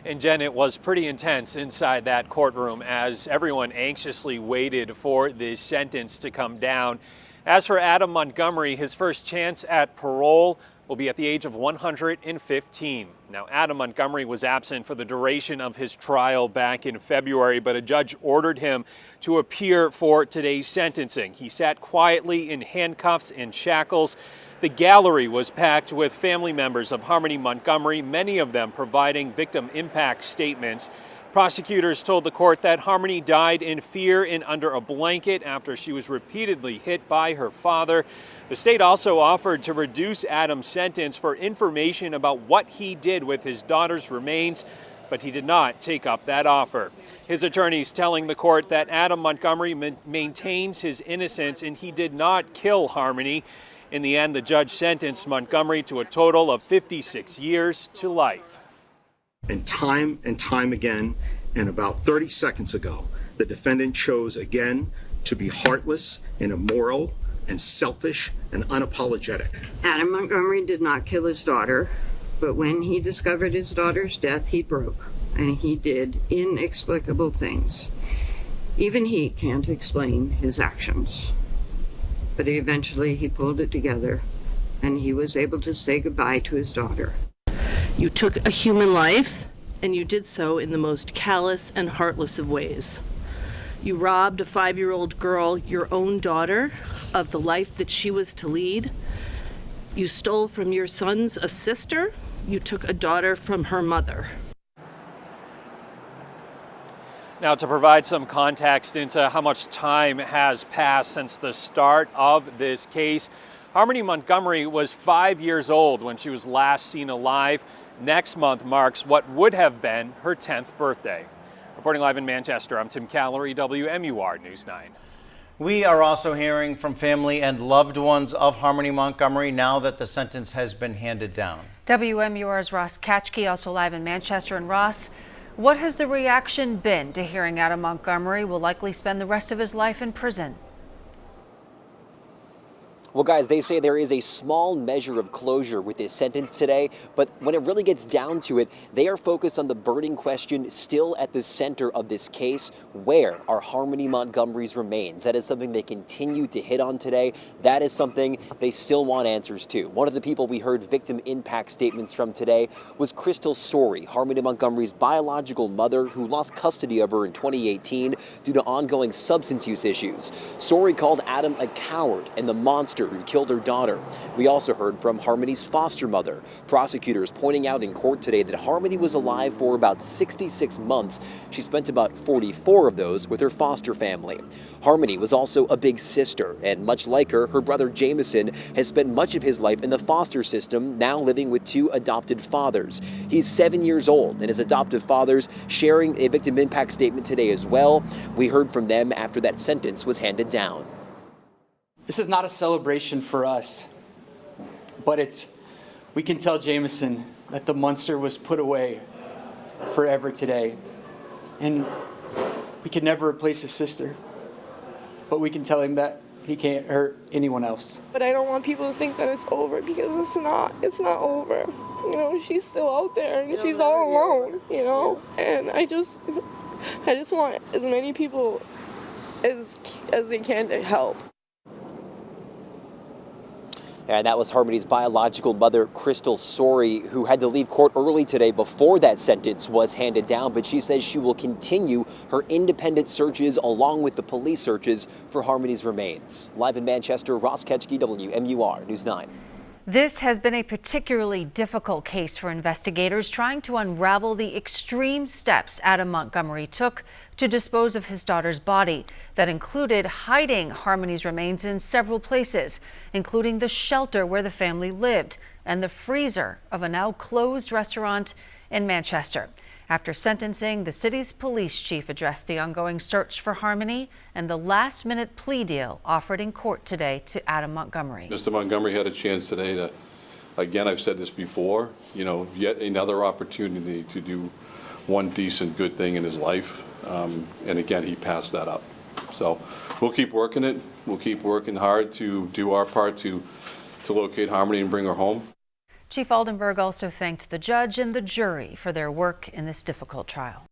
And Jen, it was pretty intense inside that courtroom as everyone anxiously waited for this sentence to come down. As for Adam Montgomery, his first chance at parole will be at the age of 115. Now, Adam Montgomery was absent for the duration of his trial back in February, but a judge ordered him to appear for today's sentencing. He sat quietly in handcuffs and shackles. The gallery was packed with family members of Harmony Montgomery, many of them providing victim impact statements. Prosecutors told the court that Harmony died in fear and under a blanket after she was repeatedly hit by her father. The state also offered to reduce Adam's sentence for information about what he did with his daughter's remains, but he did not take up that offer. His attorneys telling the court that Adam Montgomery maintains his innocence and he did not kill Harmony. In the end, the judge sentenced Montgomery to a total of 56 years to life. And time again, and about 30 seconds ago, the defendant chose again to be heartless and immoral and selfish and unapologetic. Adam Montgomery did not kill his daughter, but when he discovered his daughter's death, he broke, and he did inexplicable things. Even he can't explain his actions. But eventually he pulled it together, and he was able to say goodbye to his daughter. You took a human life, and you did so in the most callous and heartless of ways. You robbed a 5-year-old girl, your own daughter, of the life that she was to lead. You stole from your sons a sister. You took a daughter from her mother. Now, to provide some context into how much time has passed since the start of this case, Harmony Montgomery was 5 years old when she was last seen alive. Next month marks what would have been her 10th birthday. Reporting live in Manchester, I'm Tim Callery, WMUR News 9. We are also hearing from family and loved ones of Harmony Montgomery now that the sentence has been handed down. WMUR's Ross Katchke also live in Manchester. And Ross, what has the reaction been to hearing Adam Montgomery will likely spend the rest of his life in prison? Well, guys, they say there is a small measure of closure with this sentence today, but when it really gets down to it, they are focused on the burning question still at the center of this case. Where are Harmony Montgomery's remains? That is something they continue to hit on today. That is something they still want answers to. One of the people we heard victim impact statements from today was Crystal Sorey, Harmony Montgomery's biological mother, who lost custody of her in 2018 due to ongoing substance use issues. Sorey called Adam a coward and the monster who killed her daughter. We also heard from Harmony's foster mother. Prosecutors pointing out in court today that Harmony was alive for about 66 months. She spent about 44 of those with her foster family. Harmony was also a big sister, and much like her brother Jameson has spent much of his life in the foster system, now living with 2 adopted fathers. He's 7 years old, and his adoptive fathers sharing a victim impact statement today as well. We heard from them after that sentence was handed down. This is not a celebration for us, but we can tell Jameson that the monster was put away forever today. And we can never replace his sister, but we can tell him that he can't hurt anyone else. But I don't want people to think that it's over, because it's not over. You know, she's still out there and she's all alone, you know, and I just want as many people as they can to help. And that was Harmony's biological mother, Crystal Sorey, who had to leave court early today before that sentence was handed down. But she says she will continue her independent searches along with the police searches for Harmony's remains. Live in Manchester, Ross Ketchke, WMUR News 9. This has been a particularly difficult case for investigators trying to unravel the extreme steps Adam Montgomery took to dispose of his daughter's body. That included hiding Harmony's remains in several places, including the shelter where the family lived and the freezer of a now closed restaurant in Manchester. After sentencing, the city's police chief addressed the ongoing search for Harmony and the last-minute plea deal offered in court today to Adam Montgomery. Mr. Montgomery had a chance today to, again, I've said this before, yet another opportunity to do one decent, good thing in his life. And again, he passed that up. So we'll keep working it. We'll keep working hard to do our part to locate Harmony and bring her home. Chief Aldenberg also thanked the judge and the jury for their work in this difficult trial.